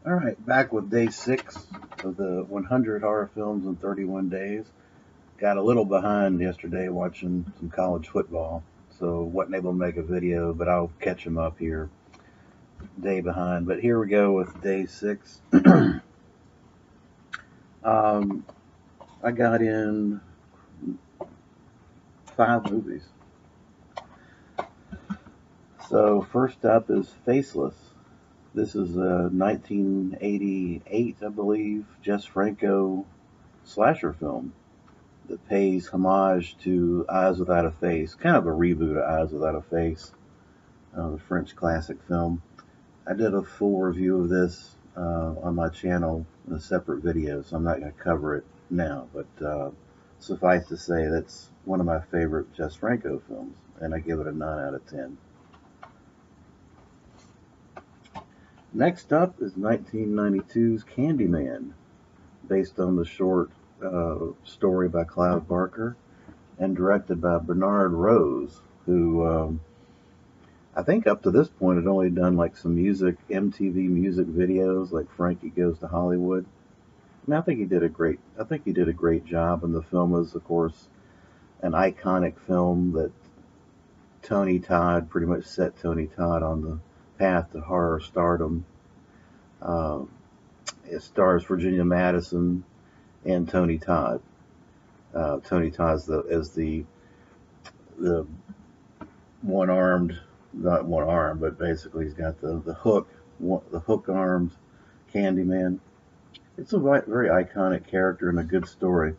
All right, back with day 6 of the 100 horror films in 31 days. Got a little behind yesterday watching some college football, so wasn't able to make a video, but I'll catch them up here. Day behind, but here we go with day 6. um, I got in 5 movies. So first up is Faceless. This is a 1988, I believe, Jess Franco slasher film that pays homage to Eyes Without a Face, kind of a reboot of Eyes Without a Face, the French classic film. I did a full review of this on my channel in a separate video, so I'm not going to cover it now. But suffice to say, that's one of my favorite Jess Franco films, and I give it a 9 out of 10. Next up is 1992's Candyman, based on the short story by Clive Barker and directed by Bernard Rose, who I think up to this point had only done like some MTV music videos, like Frankie Goes to Hollywood. I mean, I think he did a great job, and the film is, of course, an iconic film that pretty much set Tony Todd on the path to horror stardom. Um, it stars Virginia Madison and Tony Todd. Tony Todd is the one armed, not one arm, but basically he's got the hook armed Candyman. It's a very iconic character and a good story.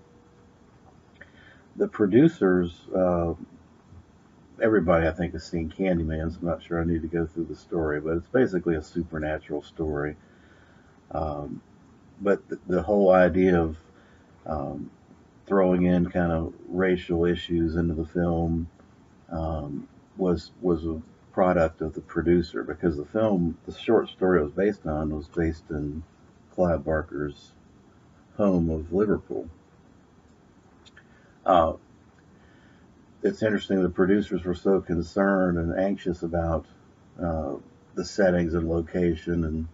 The producers, everybody I think has seen Candyman, so I'm not sure I need to go through the story, but it's basically a supernatural story. Um, but the whole idea of um, throwing in kind of racial issues into the film um, was a product of the producer, because the short story it was based on, was based in Clive Barker's home of Liverpool. Uh, it's interesting, the producers were so concerned and anxious about uh, the settings and location and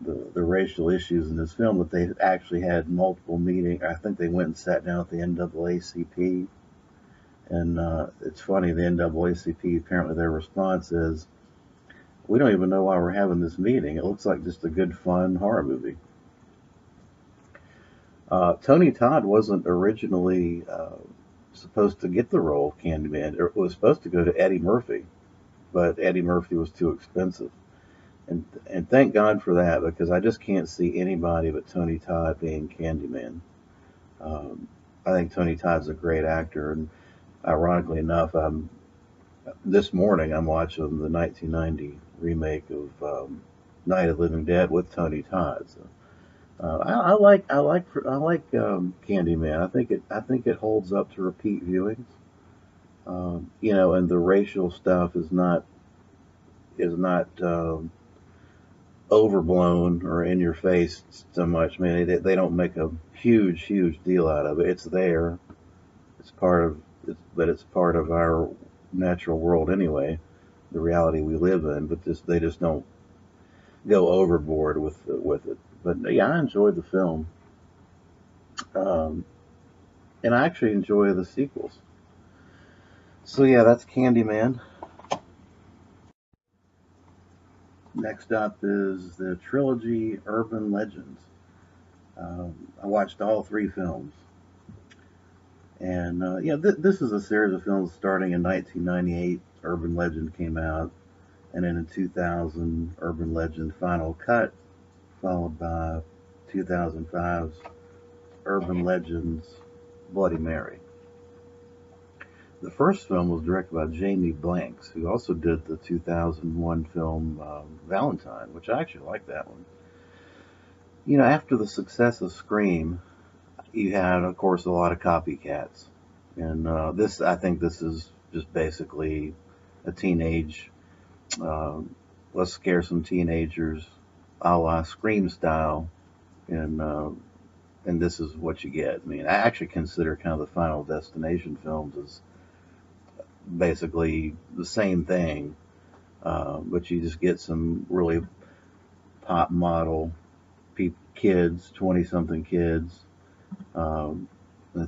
the racial issues in this film that they actually had multiple meetings. I think they went and sat down at the NAACP. And it's funny, the NAACP, apparently their response is, we don't even know why we're having this meeting. It looks like just a good, fun horror movie. Tony Todd wasn't originally supposed to get the role of Candyman. It was supposed to go to Eddie Murphy, but Eddie Murphy was too expensive. And thank God for that, because I just can't see anybody but Tony Todd being Candyman. Um, I think Tony Todd's a great actor, and ironically enough, this morning I'm watching the 1990 remake of Night of the Living Dead with Tony Todd. So, I like Candyman. I think it holds up to repeat viewings. And the racial stuff is not overblown or in your face so much. I mean, they don't make a huge deal out of it. It's there. It's part of but it's part of our natural world anyway, the reality we live in. But they just don't go overboard with it. But yeah, I enjoyed the film, um, and I actually enjoy the sequels. So yeah, that's Candyman. Next up is the trilogy Urban Legends. I watched all 3 films, and this is a series of films starting in 1998. Urban Legend came out, and then in 2000, Urban Legend Final Cut, followed by 2005's Urban Legends Bloody Mary. The first film was directed by Jamie Blanks, who also did the 2001 film Valentine, which I actually like that one. After the success of Scream, you had, of course, a lot of copycats. And I think this is just basically a teenage, uh, let's scare some teenagers, a la Scream style, and this is what you get. I mean, I actually consider kind of the Final Destination films as basically the same thing, but you just get some really pop model kids, 20-something kids, and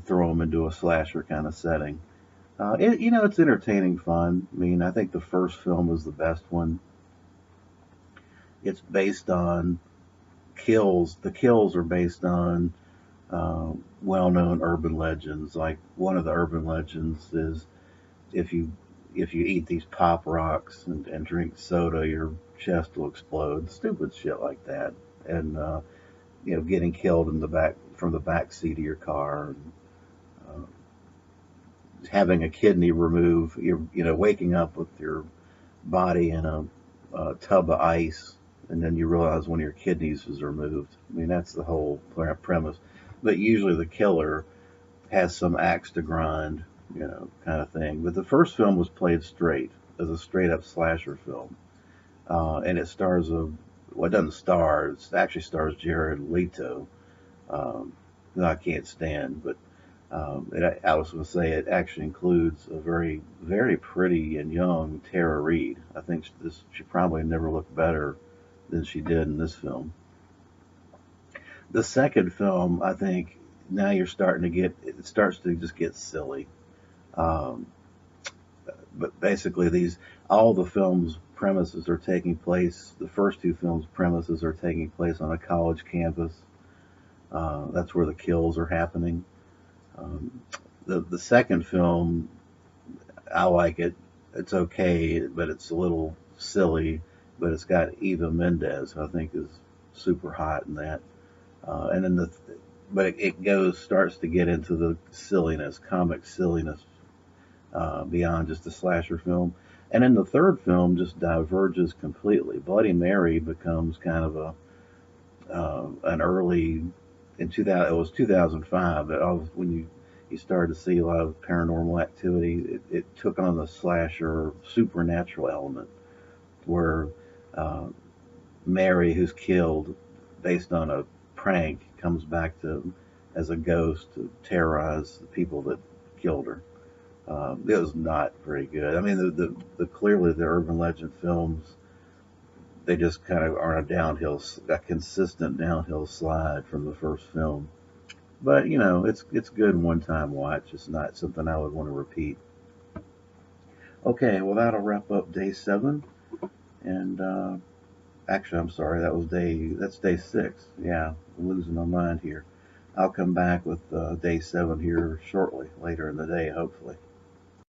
throw them into a slasher kind of setting. It's entertaining fun. I mean, I think the first film was the best one. It's based on kills. The kills are based on well-known urban legends. Like one of the urban legends is if you if you eat these pop rocks and drink soda, your chest will explode. Stupid shit like that. And getting killed in the back from the back seat of your car, and, having a kidney removed. You're waking up with your body in a tub of ice, and then you realize one of your kidneys was removed. I mean, that's the whole premise. But usually the killer has some axe to grind, kind of thing. But the first film was played straight as a straight up slasher film, and it stars well, it doesn't star. It actually stars Jared Leto, who I can't stand. But I was going to say it actually includes a very, very pretty and young Tara Reid. I think she probably never looked better than she did in this film. The second film, I think, now you're starting to it starts to just get silly. Um, but basically, all the films premises are taking place. The first two films premises are taking place on a college campus. That's where the kills are happening. Um, the second film, I like it. It's okay, but it's a little silly. But it's got Eva Mendes, who I think is super hot in that. And then but it starts to get into the silliness, comic silliness, beyond just a slasher film. And then the third film just diverges completely. Bloody Mary becomes kind of an early in 2000. It was 2005 that when you started to see a lot of paranormal activity. It took on the slasher supernatural element where uh, Mary, who's killed based on a prank, comes back to as a ghost to terrorize the people that killed her. It was not very good. I mean, the clearly the urban legend films, they just kind of are a consistent downhill slide from the first film. But it's good one time watch. It's not something I would want to repeat. Okay, well that'll wrap up day 7, and actually I'm sorry, that's day 6. Yeah, I'm losing my mind here. I'll come back with day 7 here shortly, later in the day, hopefully.